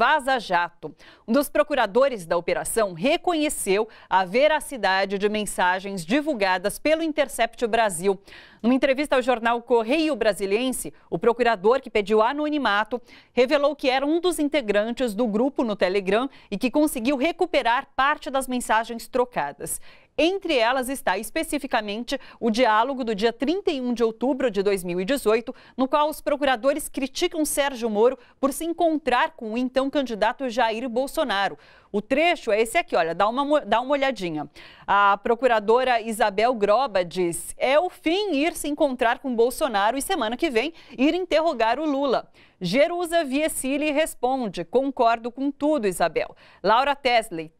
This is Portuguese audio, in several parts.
Vaza Jato. Um dos procuradores da operação reconheceu a veracidade de mensagens divulgadas pelo Intercept Brasil. Numa entrevista ao jornal Correio Brasiliense, o procurador, que pediu anonimato, revelou que era um dos integrantes do grupo no Telegram e que conseguiu recuperar parte das mensagens trocadas. Entre elas está especificamente o diálogo do dia 31 de outubro de 2018, no qual os procuradores criticam Sérgio Moro por se encontrar com o então candidato Jair Bolsonaro. O trecho é esse aqui, olha, dá uma olhadinha. A procuradora Isabel Groba diz: é o fim ir se encontrar com Bolsonaro e semana que vem ir interrogar o Lula. Jerusa Viesili responde: concordo com tudo, Isabel. Laura Tesler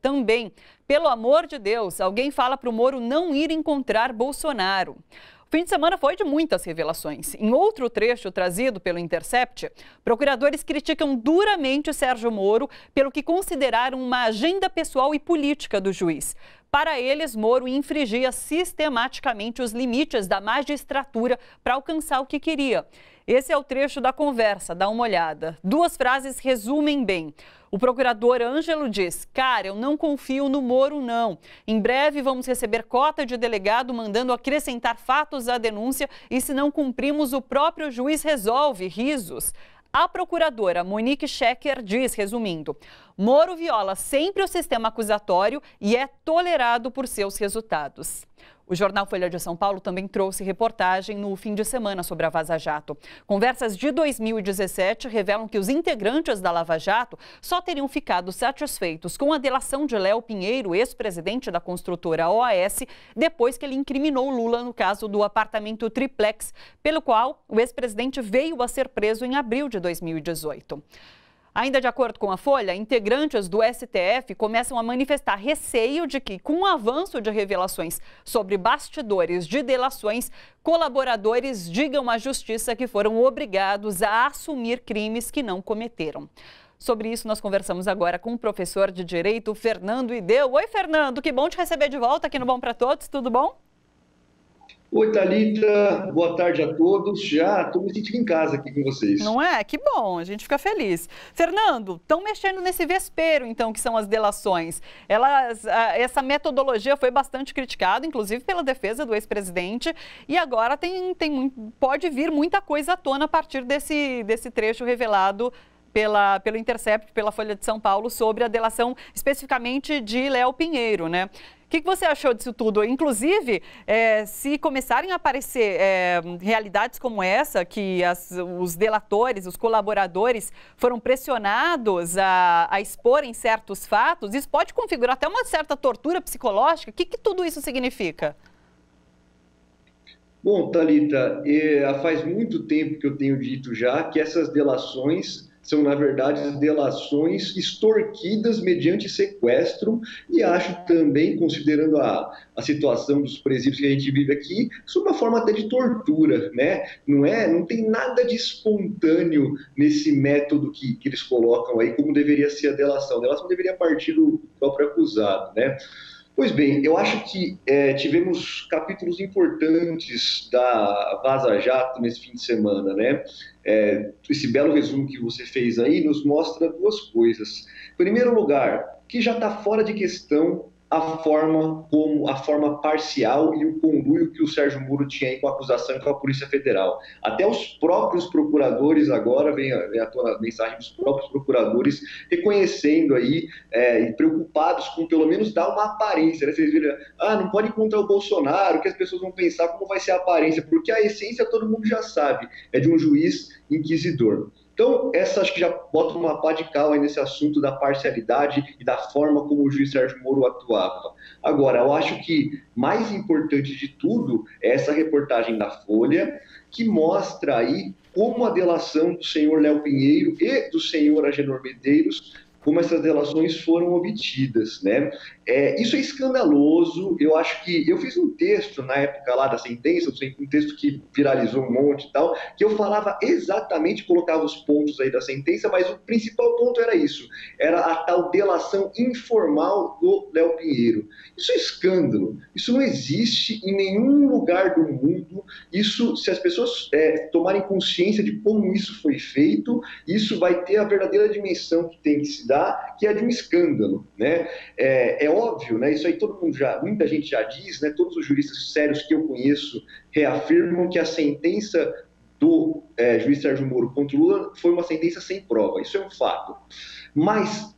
também. Pelo amor de Deus, alguém fala para o Moro não ir encontrar Bolsonaro. O fim de semana foi de muitas revelações. Em outro trecho trazido pelo Intercept, procuradores criticam duramente Sérgio Moro pelo que consideraram uma agenda pessoal e política do juiz. Para eles, Moro infringia sistematicamente os limites da magistratura para alcançar o que queria. Esse é o trecho da conversa, dá uma olhada. Duas frases resumem bem. O procurador Ângelo diz: cara, eu não confio no Moro, não. Em breve vamos receber cota de delegado mandando acrescentar fatos à denúncia e se não cumprimos, o próprio juiz resolve. Risos. A procuradora Monique Schecker diz, resumindo: Moro viola sempre o sistema acusatório e é tolerado por seus resultados. O jornal Folha de São Paulo também trouxe reportagem no fim de semana sobre a Vaza Jato. Conversas de 2017 revelam que os integrantes da Lava Jato só teriam ficado satisfeitos com a delação de Léo Pinheiro, ex-presidente da construtora OAS, depois que ele incriminou Lula no caso do apartamento triplex, pelo qual o ex-presidente veio a ser preso em abril de 2018. Ainda de acordo com a Folha, integrantes do STF começam a manifestar receio de que, com o avanço de revelações sobre bastidores de delações, colaboradores digam à justiça que foram obrigados a assumir crimes que não cometeram. Sobre isso, nós conversamos agora com o professor de Direito, Fernando Ideu. Oi, Fernando, que bom te receber de volta aqui no Bom para Todos, tudo bom? Oi, Thalita, boa tarde a todos. Já estou me sentindo em casa aqui com vocês. Não é? Que bom, a gente fica feliz. Fernando, estão mexendo nesse vespeiro, então, que são as delações. Essa metodologia foi bastante criticada, inclusive pela defesa do ex-presidente, e agora pode vir muita coisa à tona a partir desse trecho revelado pelo Intercept, pela Folha de São Paulo, sobre a delação especificamente de Léo Pinheiro, né? O que você achou disso tudo? Inclusive, se começarem a aparecer realidades como essa, que os delatores, os colaboradores foram pressionados a exporem certos fatos, isso pode configurar até uma certa tortura psicológica. O que tudo isso significa? Bom, Thalita, faz muito tempo que eu tenho dito já que essas delações são, na verdade, delações extorquidas mediante sequestro e acho também, considerando a situação dos presídios que a gente vive aqui, isso é uma forma até de tortura, né? Não tem nada de espontâneo nesse método que eles colocam aí, como deveria ser a delação. A delação deveria partir do próprio acusado, né? Pois bem, eu acho que tivemos capítulos importantes da Vaza Jato nesse fim de semana, né? Esse belo resumo que você fez aí nos mostra duas coisas. Em primeiro lugar, que já está fora de questão a forma parcial e o conluio que o Sérgio Moro tinha aí com a acusação e com a Polícia Federal. Até os próprios procuradores agora, vem à tona a mensagem dos próprios procuradores, reconhecendo aí e preocupados com pelo menos dar uma aparência, né? Vocês viram, não pode encontrar o Bolsonaro, que as pessoas vão pensar como vai ser a aparência, porque a essência todo mundo já sabe, é de um juiz inquisidor. Então, essa acho que já bota uma pá de cal aí nesse assunto da parcialidade e da forma como o juiz Sérgio Moro atuava. Agora, eu acho que mais importante de tudo é essa reportagem da Folha, que mostra aí como a delação do senhor Léo Pinheiro e do senhor Agenor Medeiros como essas delações foram obtidas, né? Isso é escandaloso. Eu acho que eu fiz um texto na época lá da sentença, um texto que viralizou um monte e tal, que eu falava exatamente, colocava os pontos aí da sentença, mas o principal ponto era isso, era a tal delação informal do Léo Pinheiro. Isso é escândalo. Isso não existe em nenhum lugar do mundo. Isso, se as pessoas tomarem consciência de como isso foi feito, isso vai ter a verdadeira dimensão que tem que se dar, que é de um escândalo, né? É óbvio, né? Isso aí muita gente já diz, né? Todos os juristas sérios que eu conheço reafirmam que a sentença do juiz Sérgio Moro contra o Lula foi uma sentença sem prova. Isso é um fato. Mas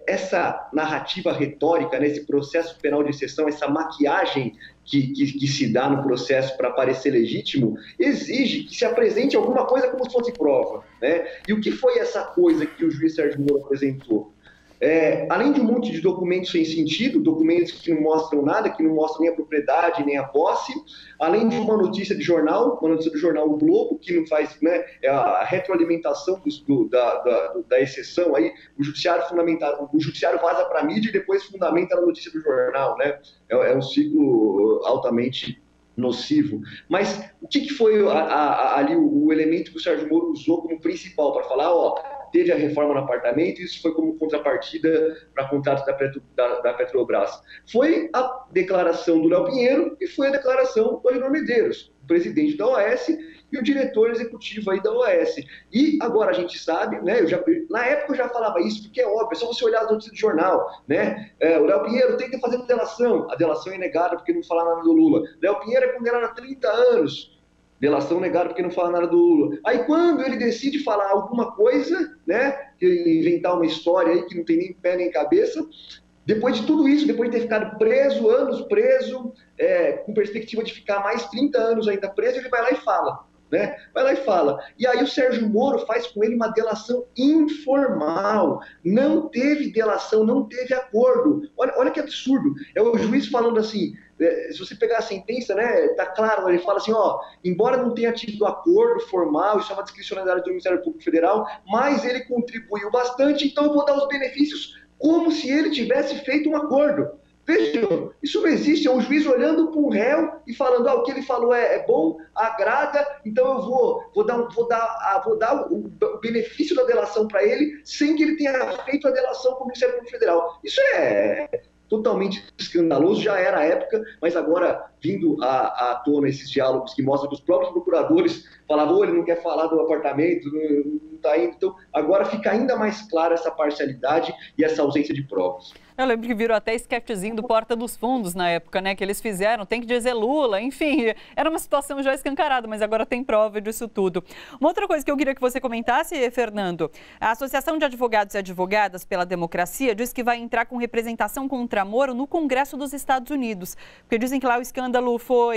essa narrativa retórica, né, esse processo penal de exceção, essa maquiagem que se dá no processo para parecer legítimo, exige que se apresente alguma coisa como se fosse prova, né? E o que foi essa coisa que o juiz Sérgio Moro apresentou? Além de um monte de documentos sem sentido, documentos que não mostram nada, que não mostram nem a propriedade, nem a posse, além de uma notícia de jornal, uma notícia do jornal O Globo, que não faz, né, a retroalimentação da exceção, aí, o judiciário vaza para a mídia e depois fundamenta a notícia do jornal, né? É um ciclo altamente nocivo. Mas o que foi ali o elemento que o Sérgio Moro usou como principal para falar, teve a reforma no apartamento, isso foi como contrapartida para contratos da Petrobras. Foi a declaração do Léo Pinheiro e foi a declaração do Agenor Medeiros, o presidente da OAS e o diretor executivo aí da OAS. E agora a gente sabe, né, na época eu já falava isso, porque é óbvio, é só você olhar as notícias do jornal, né? O Léo Pinheiro tenta fazer delação, a delação é negada porque não fala nada do Lula. Léo Pinheiro é condenado a 30 anos, delação negada porque não fala nada do Lula. Aí quando ele decide falar alguma coisa, né, inventar uma história aí que não tem nem pé nem cabeça, depois de tudo isso, depois de ter ficado preso, anos preso, com perspectiva de ficar mais 30 anos ainda preso, ele vai lá e fala. Né? Vai lá e fala. E aí o Sérgio Moro faz com ele uma delação informal. Não teve delação, não teve acordo. Olha que absurdo. É o juiz falando assim, se você pegar a sentença, né, tá claro, ele fala assim, embora não tenha tido acordo formal, isso é uma discricionalidade do Ministério Público Federal, mas ele contribuiu bastante, então eu vou dar os benefícios como se ele tivesse feito um acordo. Vejam, isso não existe, é um juiz olhando para um réu e falando, o que ele falou é bom, agrada, então eu vou dar o benefício da delação para ele, sem que ele tenha feito a delação com o Ministério Público Federal. Isso é totalmente escandaloso, já era a época, mas agora vindo à tona esses diálogos que mostram que os próprios procuradores falavam, ele não quer falar do apartamento, não está indo, então agora fica ainda mais clara essa parcialidade e essa ausência de provas. Eu lembro que virou até sketchzinho do Porta dos Fundos na época, né? Que eles fizeram, tem que dizer Lula, enfim, era uma situação já escancarada, mas agora tem prova disso tudo. Uma outra coisa que eu queria que você comentasse, Fernando, a Associação de Advogados e Advogadas pela Democracia diz que vai entrar com representação contra Moro no Congresso dos Estados Unidos, porque dizem que lá o escândalo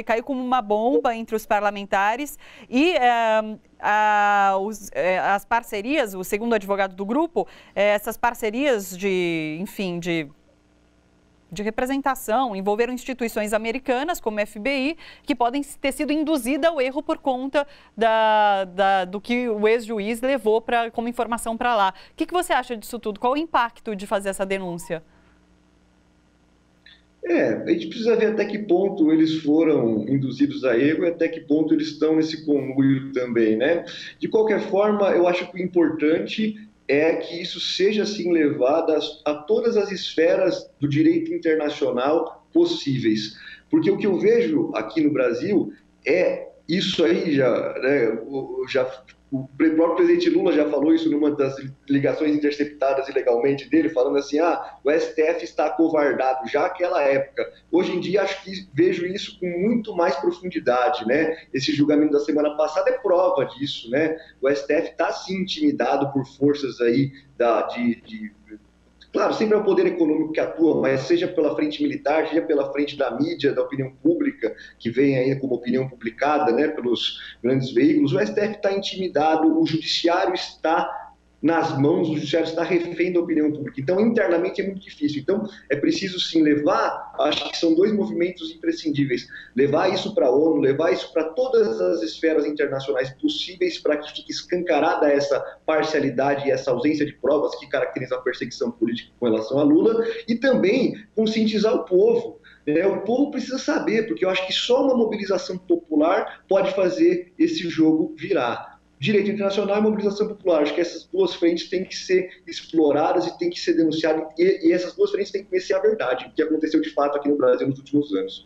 caiu como uma bomba entre os parlamentares e as parcerias, o segundo advogado do grupo, essas parcerias de representação envolveram instituições americanas, como a FBI, que podem ter sido induzidas ao erro por conta do que o ex-juiz levou como informação para lá. O que você acha disso tudo? Qual o impacto de fazer essa denúncia? A gente precisa ver até que ponto eles foram induzidos a erro e até que ponto eles estão nesse conluio também, né? De qualquer forma, eu acho que o importante é que isso seja, assim, levado a todas as esferas do direito internacional possíveis. Porque o que eu vejo aqui no Brasil é isso aí, o próprio presidente Lula já falou isso numa das ligações interceptadas ilegalmente dele, falando assim, o STF está acovardado, já naquela época. Hoje em dia, acho que vejo isso com muito mais profundidade, né? Esse julgamento da semana passada é prova disso, né? O STF está, sim, intimidado por forças aí claro, sempre é o poder econômico que atua, mas seja pela frente militar, seja pela frente da mídia, da opinião pública, que vem aí como opinião publicada, né, pelos grandes veículos, o STF está intimidado, o judiciário está nas mãos, o judiciário está refém da opinião pública. Então, internamente é muito difícil. Então, é preciso sim levar, acho que são dois movimentos imprescindíveis, levar isso para a ONU, levar isso para todas as esferas internacionais possíveis para que fique escancarada essa parcialidade e essa ausência de provas que caracteriza a perseguição política com relação a Lula, e também conscientizar o povo. O povo precisa saber, porque eu acho que só uma mobilização popular pode fazer esse jogo virar. Direito internacional e mobilização popular. Acho que essas duas frentes têm que ser exploradas e têm que ser denunciadas, e essas duas frentes têm que conhecer a verdade, o que aconteceu de fato aqui no Brasil nos últimos anos.